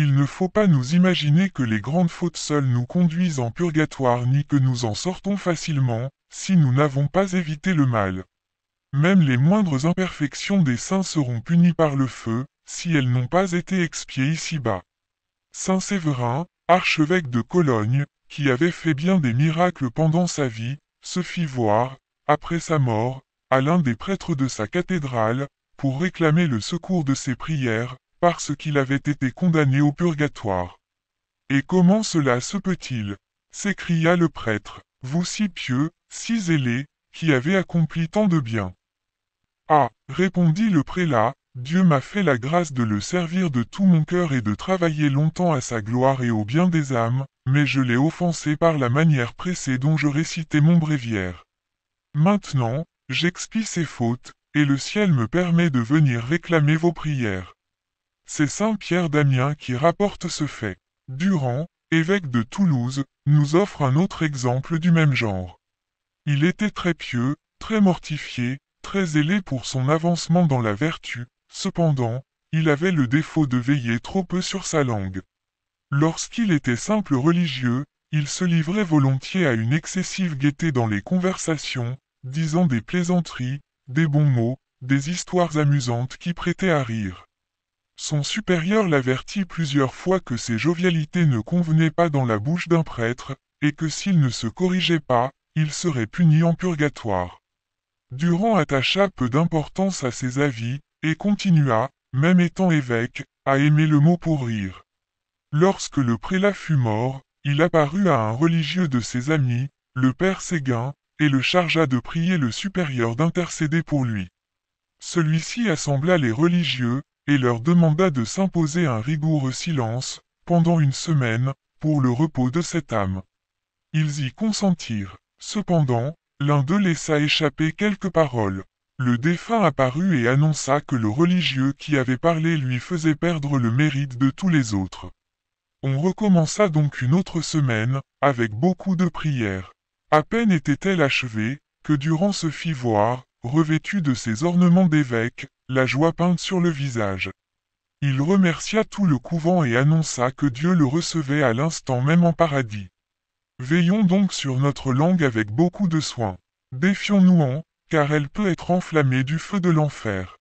Il ne faut pas nous imaginer que les grandes fautes seules nous conduisent en purgatoire ni que nous en sortons facilement, si nous n'avons pas évité le mal. Même les moindres imperfections des saints seront punies par le feu, si elles n'ont pas été expiées ici-bas. Saint Séverin, archevêque de Cologne, qui avait fait bien des miracles pendant sa vie, se fit voir, après sa mort, à l'un des prêtres de sa cathédrale, pour réclamer le secours de ses prières, parce qu'il avait été condamné au purgatoire. Et comment cela se peut-il? S'écria le prêtre, vous si pieux, si zélé, qui avez accompli tant de bien. Ah, répondit le prélat, Dieu m'a fait la grâce de le servir de tout mon cœur et de travailler longtemps à sa gloire et au bien des âmes, mais je l'ai offensé par la manière pressée dont je récitais mon bréviaire. Maintenant, j'expie ces fautes, et le ciel me permet de venir réclamer vos prières. C'est saint Pierre d'Amiens qui rapporte ce fait. Durand, évêque de Toulouse, nous offre un autre exemple du même genre. Il était très pieux, très mortifié, très zélé pour son avancement dans la vertu, cependant, il avait le défaut de veiller trop peu sur sa langue. Lorsqu'il était simple religieux, il se livrait volontiers à une excessive gaieté dans les conversations, disant des plaisanteries, des bons mots, des histoires amusantes qui prêtaient à rire. Son supérieur l'avertit plusieurs fois que ces jovialités ne convenaient pas dans la bouche d'un prêtre, et que s'il ne se corrigeait pas, il serait puni en purgatoire. Durand attacha peu d'importance à ces avis, et continua, même étant évêque, à aimer le mot pour rire. Lorsque le prélat fut mort, il apparut à un religieux de ses amis, le père Séguin, et le chargea de prier le supérieur d'intercéder pour lui. Celui-ci assembla les religieux, et leur demanda de s'imposer un rigoureux silence, pendant une semaine, pour le repos de cette âme. Ils y consentirent. Cependant, l'un d'eux laissa échapper quelques paroles. Le défunt apparut et annonça que le religieux qui avait parlé lui faisait perdre le mérite de tous les autres. On recommença donc une autre semaine, avec beaucoup de prières. À peine était-elle achevée, que Durand se fit voir, revêtu de ses ornements d'évêque, la joie peinte sur le visage. Il remercia tout le couvent et annonça que Dieu le recevait à l'instant même en paradis. Veillons donc sur notre langue avec beaucoup de soin. Défions-nous-en, car elle peut être enflammée du feu de l'enfer.